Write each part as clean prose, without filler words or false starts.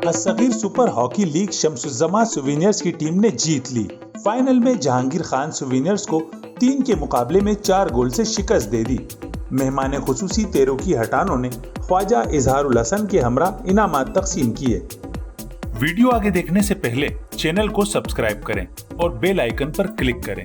असगीर super hockey league शम्सुज्जमा souvenirs की team ने जीत ली। Final में जहांगीर खान सुवेनियर्स को 3 के मुकाबले में 4 गोल से शिकस्त दे दी। मेहमान खुसूसी तेरुकी हटानों ने ख्वाजा इजहारुल हसन के हमरा इनामात तकसीम किए। वीडियो आगे देखने से पहले चैनल को सब्सक्राइब करें और बेल आइकन पर क्लिक करें।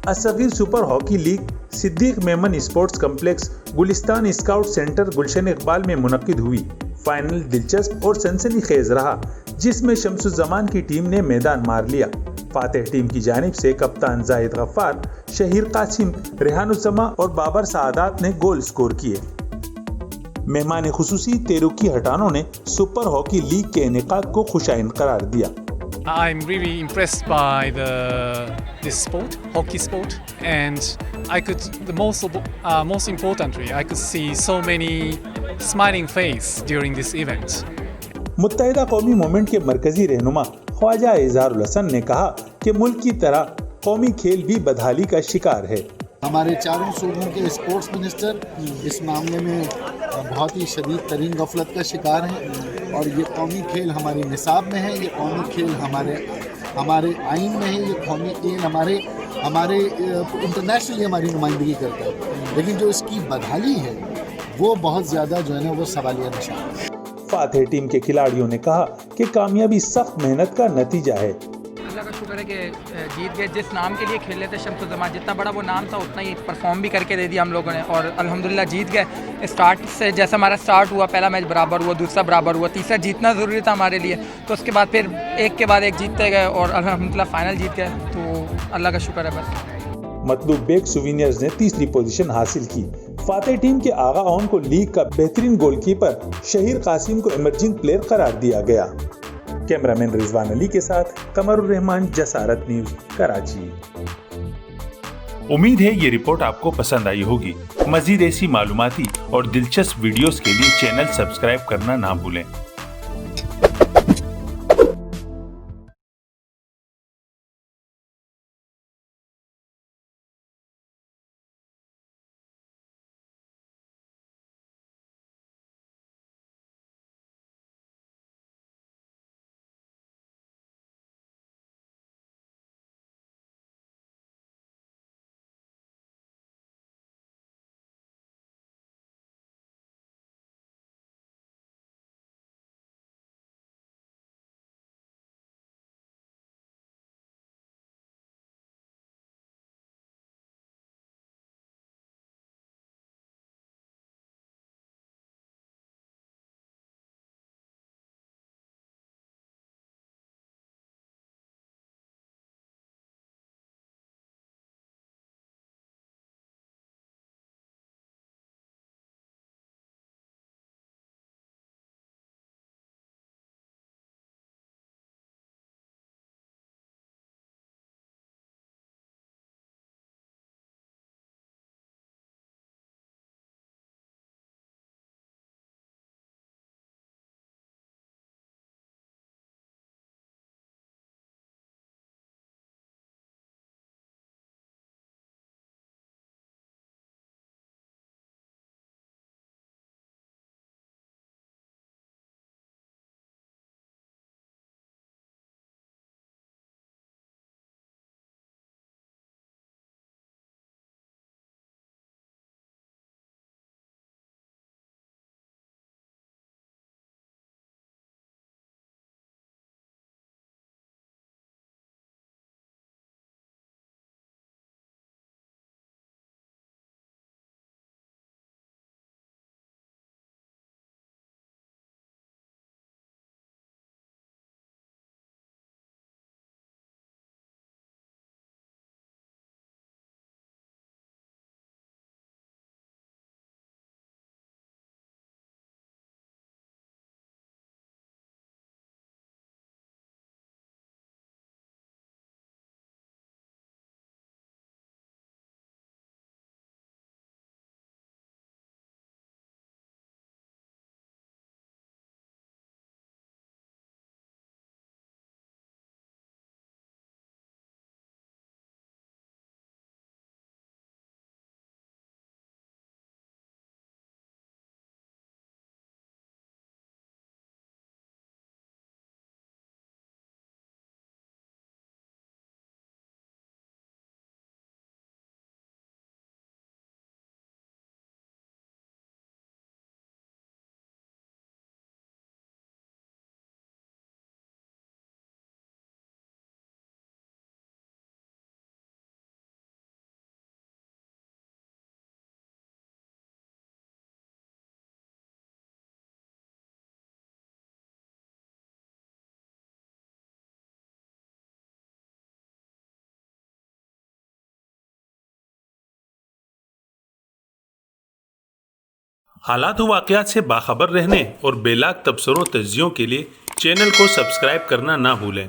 Asghar super hockey league Siddiq Memon sports complex Gulistan scout centre Gulshan Iqbal में मुनक्किद हुई। फाइनल दिलचस्प और सनसनीखेज रहा, जिसमें शम्सुज्जमान की टीम ने मैदान मार लिया। फातेह टीम की जानिब से कप्तान जाहिद गफ्फार, शहीर कासिम, रेहानुज्जमा और बाबर सादात ने गोल स्कोर किए। मेहमान खुसूसी तेरुकी हटानों ने सुपर हॉकी लीग के इनेकाद को खुशाइन करार दिया। I'm really impressed by this sport, hockey sport, and most importantly, I could see so many smiling face during this event. मुत्तहिदा कौमी मूवमेंट के मरकजी रहनुमा ख्वाजा इजहारुल हसन ने कहा कि मुल्क की तरह कौमी खेल भी बदहाली का शिकार है। हमारे चारों सूबों के स्पोर्ट्स मिनिस्टर इस मामले में बहुत ही शदीद तरीन गफलत का शिकार हैं और ये कौमी खेल हमारी निसाब में है, ये कौमी खेल हमारे आइन में है, ये कौमी खेल हमारे इंटरनेशनली हमारी नुमाइंदगी करता है, लेकिन जो इसकी बदहाली है वो बहुत ज़्यादा जो है ना वो सवालिया निशान है। फातेह टीम के खिलाड़ियों ने कहा कि कामयाबी सख्त मेहनत का नतीजा है। अल्लाह का शुक्र है कि जीत गए। जिस नाम के लिए खेले थे शम्सुज्जमा, जितना बड़ा वो नाम था उतना ही परफॉर्म भी करके दे दिया हम लोगों ने और अल्हम्दुलिल्लाह जीत गए। स्टार्ट से जैसा हमारा स्टार्ट हुआ, पहला मैच बराबर हुआ, दूसरा बराबर हुआ, तीसरा जीतना ज़रूरी था हमारे लिए, तो उसके बाद फिर एक के बाद एक जीतते गए और अल्हम्दुलिल्लाह फाइनल जीत गए, तो अल्लाह का शुक्र है बस। मतलूब बेग सुवेनियर्स ने तीसरी पोजीशन हासिल की। फातेह टीम के आगा ऑन को लीग का बेहतरीन गोलकीपर शहीर कासिम को इमर्जिंग प्लेयर करार दिया गया। कैमरामैन रिजवान अली के साथ कमरुर रहमान, जसारत न्यूज, कराची। उम्मीद है ये रिपोर्ट आपको पसंद आई होगी। मजीद ऐसी मालूमाती और दिलचस्प वीडियोस के लिए चैनल सब्सक्राइब करना ना भूलें। हालात व वाक़यात से बाखबर रहने और बेलाग तबसरों तज्जियों के लिए चैनल को सब्सक्राइब करना ना भूलें।